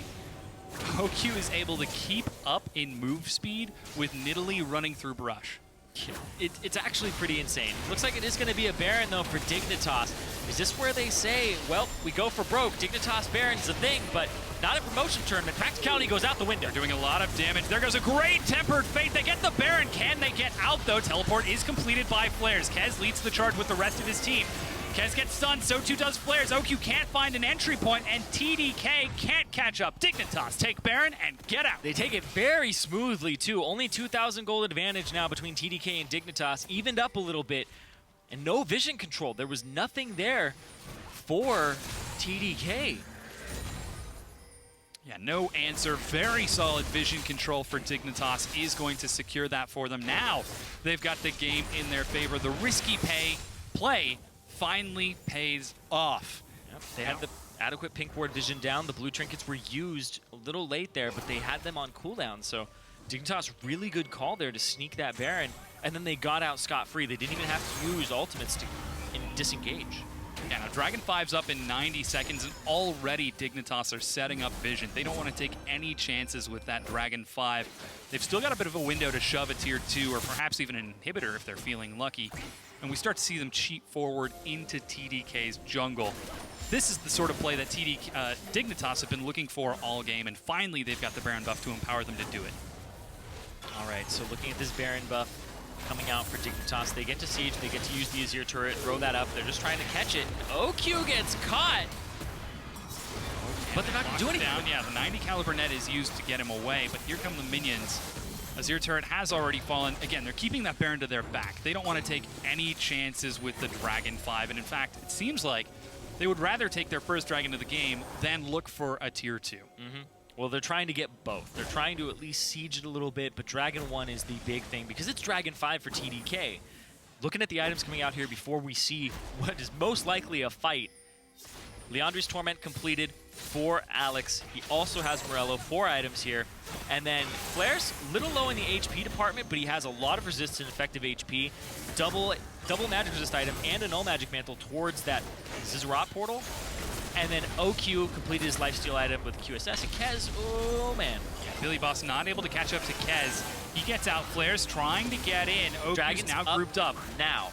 OQ is able to keep up in move speed with Nidalee running through brush. It's actually pretty insane. Looks like it is going to be a Baron, though, for Dignitas. Is this where they say, well, we go for broke? Dignitas Baron's a thing, but not a promotion tournament. Practicality goes out the window. They're doing a lot of damage. There goes a great Tempered Fate. They get the Baron. Can they get out, though? Teleport is completed by Flarezs. Kez leads the charge with the rest of his team. Kez gets stunned, so too does Flarezs. OQ can't find an entry point, and TDK can't catch up. Dignitas take Baron and get out. They take it very smoothly, too. Only 2,000 gold advantage now between TDK and Dignitas. Evened up a little bit, and no vision control. There was nothing there for TDK. Yeah, no answer. Very solid vision control for Dignitas is going to secure that for them. Now they've got the game in their favor. The risky play finally pays off. Yep, they had the adequate pink ward vision down. The blue trinkets were used a little late there, but they had them on cooldown. So Dignitas, really good call there to sneak that Baron, and then they got out scot-free. They didn't even have to use ultimates to disengage. Yeah, now Dragon 5's up in 90 seconds, and already Dignitas are setting up vision. They don't want to take any chances with that Dragon 5. They've still got a bit of a window to shove a tier 2, or perhaps even an inhibitor if they're feeling lucky. And we start to see them cheat forward into TDK's jungle. This is the sort of play that Dignitas have been looking for all game, and finally they've got the Baron buff to empower them to do it. All right, so looking at this Baron buff coming out for Dignitas, they get to siege, they get to use the Azir turret, throw that up, they're just trying to catch it. OQ gets caught, but they're not going to do anything. Down. Yeah, the 90 caliber net is used to get him away, but here come the minions. Azir turret has already fallen. Again, they're keeping that Baron to their back. They don't want to take any chances with the Dragon 5, and in fact, it seems like they would rather take their first Dragon of the game than look for a tier 2. Well, they're trying to get both. They're trying to at least siege it a little bit, but Dragon 1 is the big thing because it's Dragon 5 for TDK. Looking at the items coming out here before we see what is most likely a fight. Leandri's Torment completed for Alex. He also has Morello, 4 items here. And then Flarezs, little low in the HP department, but he has a lot of resist and effective HP. Double magic resist item and a null magic mantle towards that Zizzarat portal. And then OQ completed his lifesteal item with QSS, and Kez, oh man. Yeah, BillyBoss not able to catch up to Kez. He gets out, Flarezs trying to get in. OQ's now grouped up. Now.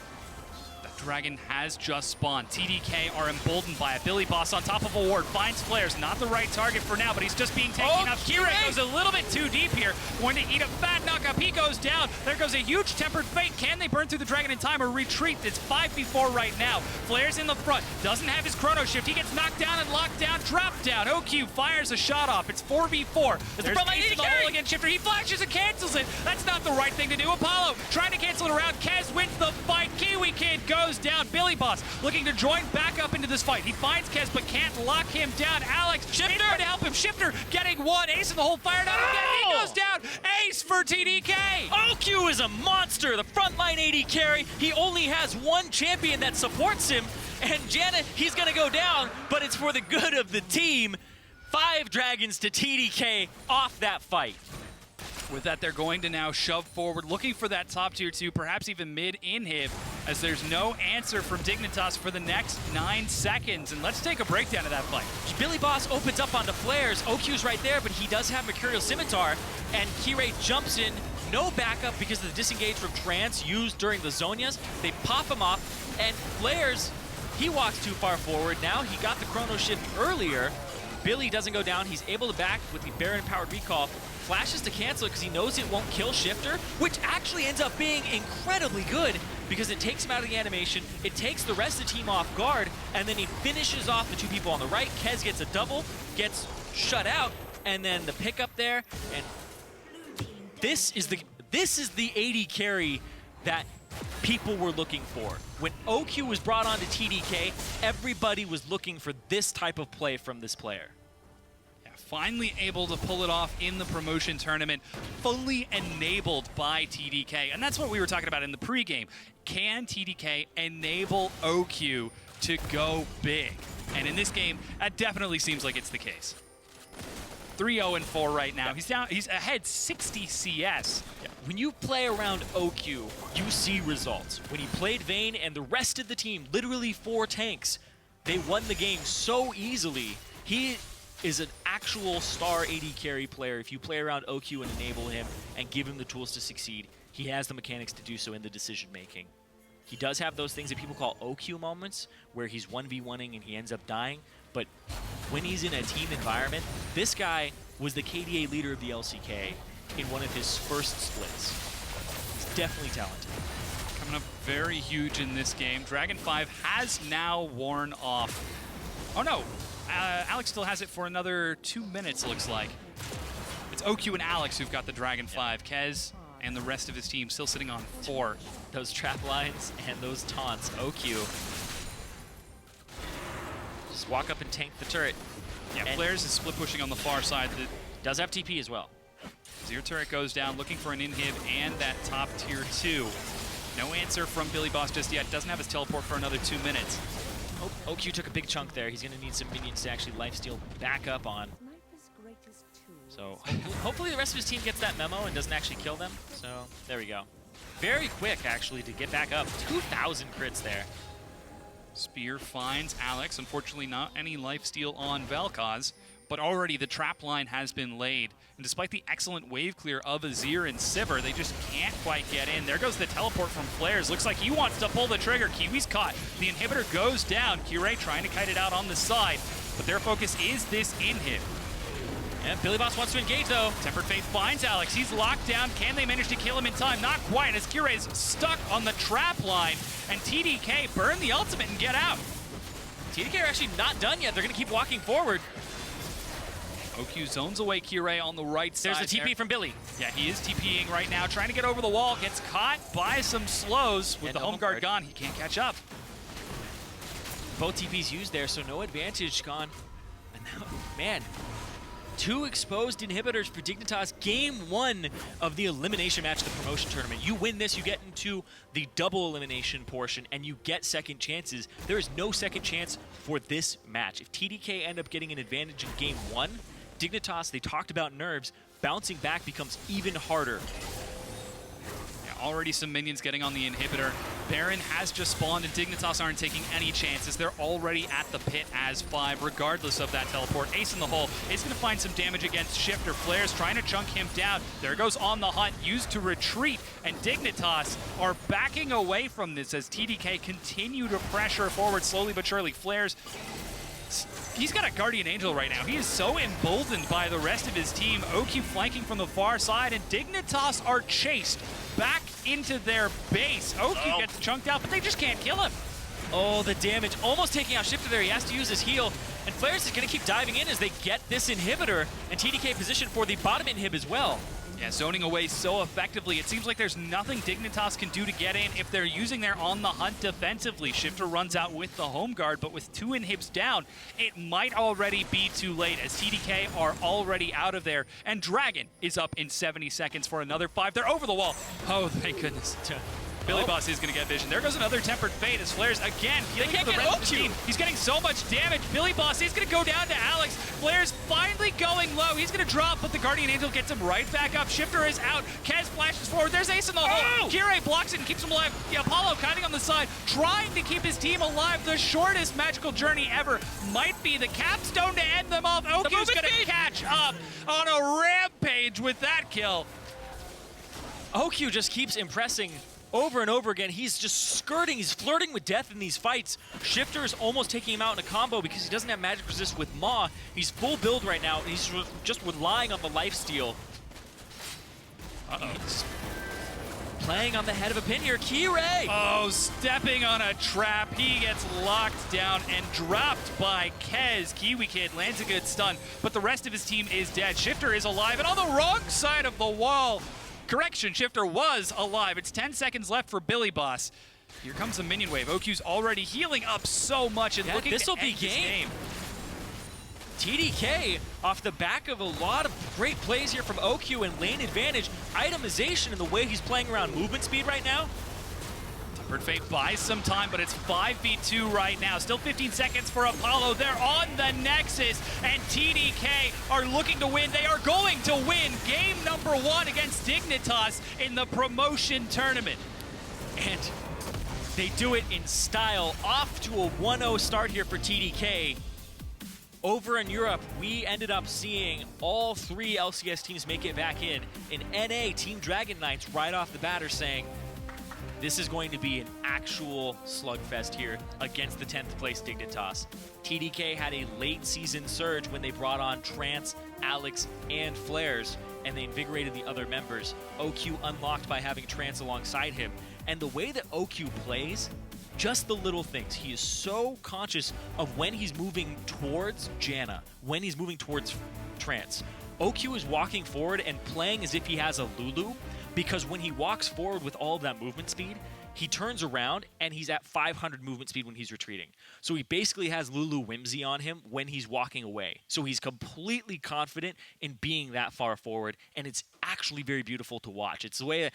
Dragon has just spawned. TDK are emboldened by it. BillyBoss on top of a ward finds Flarezs. Not the right target for now, but he's just being taken up. Kirei goes a little bit too deep here. Going to eat a fat knockup. He goes down. There goes a huge Tempered Fate. Can they burn through the Dragon in time or retreat? It's 5v4 right now. Flarezs in the front. Doesn't have his chrono shift. He gets knocked down and locked down. Dropped down. OQ fires a shot off. It's 4v4. There's Ace in the hole again. Shiphtur. He flashes and cancels it. That's not the right thing to do. Apollo trying to cancel it around. Kez wins the fight. KiWiKid goes down. BillyBoss looking to join back up into this fight. He finds Kez but can't lock him down. Alex Shiphtur trying to help him. Shiphtur getting one. Ace in the hole fired out again. He goes down. Ace for TDK. OQ is a monster. The frontline AD carry. He only has one champion that supports him. And Janna, he's going to go down, but it's for the good of the team. 5 dragons to TDK off that fight. With that, they're going to now shove forward, looking for that top tier 2, perhaps even mid-inhib, as there's no answer from Dignitas for the next 9 seconds. And let's take a breakdown of that fight. BillyBoss opens up onto Flarezs. OQ's right there, but he does have Mercurial Scimitar, and Kirei jumps in. No backup because of the disengage from Trance used during the Zonias. They pop him off, and Flarezs, he walks too far forward. Now he got the chrono shift earlier. Billy doesn't go down. He's able to back with the Baron-powered recall. Flashes to cancel it because he knows it won't kill Shiphtur, which actually ends up being incredibly good because it takes him out of the animation, it takes the rest of the team off guard, and then he finishes off the 2 people on the right. Kez gets a double, gets shut out, and then the pickup there, and this is the AD carry that people were looking for. When OQ was brought on to TDK, everybody was looking for this type of play from this player. Yeah, finally able to pull it off in the promotion tournament, fully enabled by TDK. And that's what we were talking about in the pregame. Can TDK enable OQ to go big? And in this game, that definitely seems like it's the case. 3-0-4 right now. He's ahead 60 CS. Yeah. When you play around OQ, you see results. When he played Vayne and the rest of the team, literally 4 tanks, they won the game so easily. He is an actual star AD carry player. If you play around OQ and enable him and give him the tools to succeed, he has the mechanics to do so in the decision making. He does have those things that people call OQ moments, where he's 1v1ing and he ends up dying, but when he's in a team environment, this guy was the KDA leader of the LCK in one of his first splits. He's definitely talented. Coming up very huge in this game. Dragon 5 has now worn off. Oh no, Alex still has it for another 2 minutes, looks like. It's OQ and Alex who've got the Dragon 5. Kez and the rest of his team still sitting on 4. Those trap lines and those taunts, OQ. Just walk up and tank the turret. Yeah, Flarezs is split pushing on the far side. That does have TP as well. Azir turret goes down, looking for an inhib and that top tier 2. No answer from BillyBoss just yet. Doesn't have his teleport for another 2 minutes. OQ took a big chunk there. He's going to need some minions to actually lifesteal back up on. So hopefully the rest of his team gets that memo and doesn't actually kill them. So there we go. Very quick, actually, to get back up. 2,000 crits there. Spear finds Alex. Unfortunately, not any lifesteal on Vel'Koz, but already the trap line has been laid. And despite the excellent wave clear of Azir and Sivir, they just can't quite get in. There goes the teleport from Flarezs. Looks like he wants to pull the trigger. Kiwi's caught. The inhibitor goes down. Kirei trying to kite it out on the side, but their focus is this inhib. And BillyBoss wants to engage, though. Tempered Faith finds Alex. He's locked down. Can they manage to kill him in time? Not quite, as Kirei's stuck on the trap line. And TDK burn the ultimate and get out. TDK are actually not done yet. They're going to keep walking forward. OQ zones away Kirei on the right side. There's a TP from Billy. Yeah, he is TPing right now, trying to get over the wall. Gets caught by some slows. With the home guard gone, he can't catch up. Both TPs used there, so no advantage gone. And now, man, 2 exposed inhibitors for Dignitas. Game 1 of the elimination match of the promotion tournament. You win this, you get into the double elimination portion, and you get second chances. There is no second chance for this match. If TDK end up getting an advantage in Game 1, Dignitas, they talked about nerves, bouncing back becomes even harder. Yeah, already some minions getting on the inhibitor. Baron has just spawned, and Dignitas aren't taking any chances. They're already at the pit as 5, regardless of that teleport. Ace in the hole is going to find some damage against Shiphtur. Flarezs trying to chunk him down. There goes On the Hunt, used to retreat, and Dignitas are backing away from this as TDK continue to pressure forward slowly but surely. Flarezs, he's got a Guardian Angel right now. He is so emboldened by the rest of his team. OQ flanking from the far side, and Dignitas are chased back into their base. OQ gets chunked out, but they just can't kill him. Oh, the damage. Almost taking out Shiphtur there. He has to use his heal. And Flarezs is going to keep diving in as they get this inhibitor, and TDK positioned for the bottom inhib as well. Yeah, zoning away so effectively. It seems like there's nothing Dignitas can do to get in if they're using their On the Hunt defensively. Shiphtur runs out with the home guard, but with 2 inhibs down, it might already be too late as TDK are already out of there. And Dragon is up in 70 seconds for another 5. They're over the wall. Oh, thank goodness. BillyBoss is going to get vision. There goes another Tempered Fate as Flarezs again healing for the rest of his team. He's getting so much damage. BillyBoss is going to go down to Alex. Flarezs finally going low. He's going to drop, but the Guardian Angel gets him right back up. Shiphtur is out. Kez flashes forward. There's Ace in the hole. Kirei blocks it and keeps him alive. The Apollo kiting on the side, trying to keep his team alive. The shortest magical journey ever might be the capstone to end them off. OQ's going to catch up on a rampage with that kill. OQ just keeps impressing over and over again. He's just skirting, he's flirting with death in these fights. Shiphtur is almost taking him out in a combo because he doesn't have magic resist with Maw. He's full build right now, and he's just relying on the lifesteal. He's playing on the head of a pin here. Kirei! Oh, stepping on a trap. He gets locked down and dropped by Kez. KiWiKid lands a good stun, but the rest of his team is dead. Shiphtur is alive, and on the wrong side of the wall, Correction, Shiphtur was alive. It's 10 seconds left for BillyBoss. Here comes a minion wave. OQ's already healing up so much and looking this will to be end this game. TDK, off the back of a lot of great plays here from OQ and lane advantage, itemization in the way he's playing around movement speed right now. Tempered Fate buys some time, but it's 5v2 right now. Still 15 seconds for Apollo. They're on the Nexus, and TDK are looking to win. They are going to win game number 1 against Dignitas in the promotion tournament. And they do it in style. Off to a 1-0 start here for TDK. Over in Europe, we ended up seeing all 3 LCS teams make it back in. In NA, Team Dragon Knights right off the bat are saying, this is going to be an actual slugfest here against the 10th place Dignitas. TDK had a late season surge when they brought on Trance, Alex, and Flarezs, and they invigorated the other members. OQ unlocked by having Trance alongside him. And the way that OQ plays, just the little things. He is so conscious of when he's moving towards Janna, when he's moving towards Trance. OQ is walking forward and playing as if he has a Lulu, because when he walks forward with all of that movement speed, he turns around and he's at 500 movement speed when he's retreating. So he basically has Lulu Whimsy on him when he's walking away. So he's completely confident in being that far forward, and it's actually very beautiful to watch. It's the way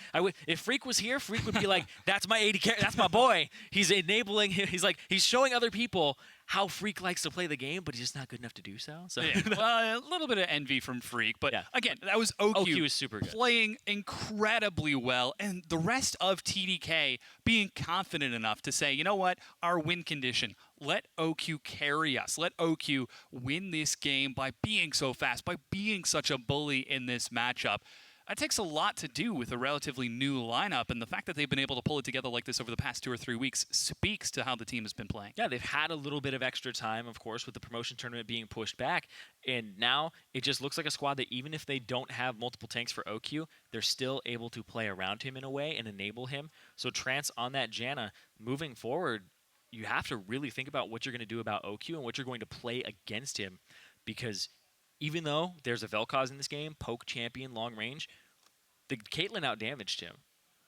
if Freak was here, Freak would be like, that's my AD, that's my boy. He's enabling him. He's showing other people how Freak likes to play the game, but he's just not good enough to do so. Yeah. Well, a little bit of envy from Freak, but yeah. Again, that was OQ is super good, playing incredibly well, and the rest of TDK being confident enough to say, you know what, our win condition, let OQ carry us. Let OQ win this game by being so fast, by being such a bully in this matchup. That takes a lot to do with a relatively new lineup, and the fact that they've been able to pull it together like this over the past 2 or 3 weeks speaks to how the team has been playing. Yeah, they've had a little bit of extra time, of course, with the promotion tournament being pushed back, and now it just looks like a squad that even if they don't have multiple tanks for OQ, they're still able to play around him in a way and enable him. So Trance on that Janna, moving forward, you have to really think about what you're going to do about OQ and what you're going to play against him, because even though there's a Vel'Koz in this game, poke champion, long range, the Caitlyn outdamaged him.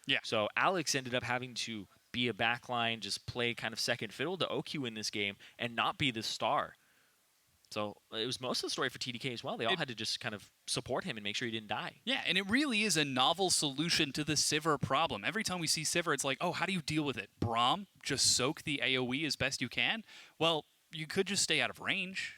Yeah. So Alex ended up having to be a backline, just play kind of second fiddle to OQ in this game and not be the star. So it was most of the story for TDK as well. They all had to just kind of support him and make sure he didn't die. Yeah, and it really is a novel solution to the Sivir problem. Every time we see Sivir, it's like, oh, how do you deal with it? Braum, just soak the AoE as best you can? Well, you could just stay out of range.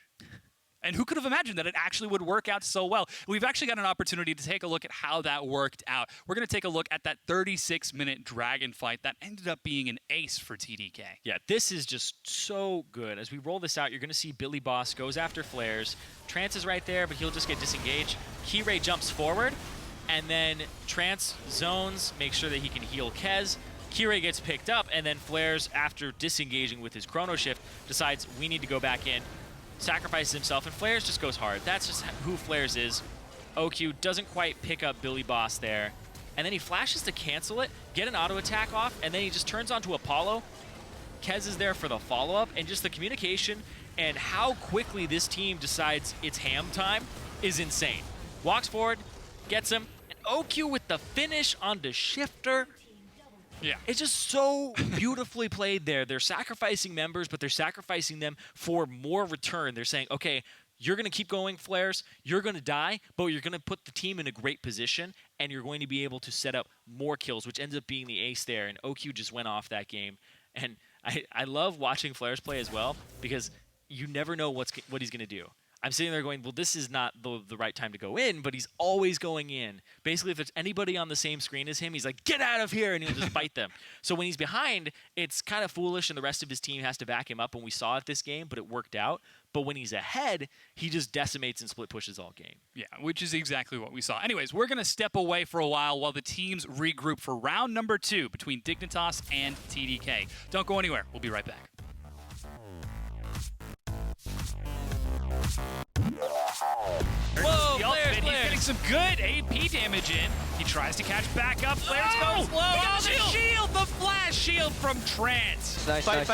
And who could have imagined that it actually would work out so well? We've actually got an opportunity to take a look at how that worked out. We're going to take a look at that 36-minute Dragon fight that ended up being an ace for TDK. Yeah, this is just so good. As we roll this out, you're going to see BillyBoss goes after Flarezs. Trance is right there, but he'll just get disengaged. Kirei jumps forward, and then Trance zones, makes sure that he can heal Kez. Kirei gets picked up, and then Flarezs, after disengaging with his Chrono Shift, decides we need to go back in. Sacrifices himself, and Flarezs just goes hard. That's just who Flarezs is. OQ doesn't quite pick up BillyBoss there. And then he flashes to cancel it, get an auto attack off, and then he just turns onto Apollo. Kez is there for the follow-up, and just the communication and how quickly this team decides it's ham time is insane. Walks forward, gets him, and OQ with the finish onto Shiphtur. Yeah. It's just so beautifully played there. They're sacrificing members, but they're sacrificing them for more return. They're saying, okay, you're going to keep going, Flarezs. You're going to die, but you're going to put the team in a great position, and you're going to be able to set up more kills, which ends up being the ace there. And OQ just went off that game. And I love watching Flarezs play as well, because you never know what he's going to do. I'm sitting there going, well, this is not the right time to go in, but he's always going in. Basically, if it's anybody on the same screen as him, he's like, get out of here, and he'll just bite them. So when he's behind, it's kind of foolish, and the rest of his team has to back him up, and we saw it this game, but it worked out. But when he's ahead, he just decimates and split pushes all game. Yeah, which is exactly what we saw. Anyways, we're going to step away for a while the teams regroup for round number 2 between Dignitas and TDK. Don't go anywhere. We'll be right back. Whoa, Flarezs, he's getting some good AP damage in. He tries to catch back up. Flarezs goes low. Oh, the shield! The flash shield from Trance. Nice, Fight.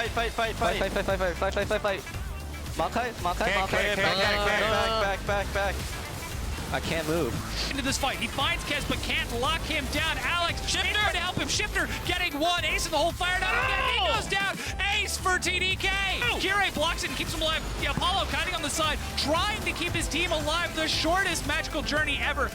Maokai, back. I can't move. Into this fight. He finds Kez, but can't lock him down. Alex, Shiphtur to help him. Shiphtur getting one. Ace in the whole fire down again. He goes down. Ace for TDK. Kirei blocks it and keeps him alive. The Apollo kiting on the side, trying to keep his team alive. The shortest magical journey ever.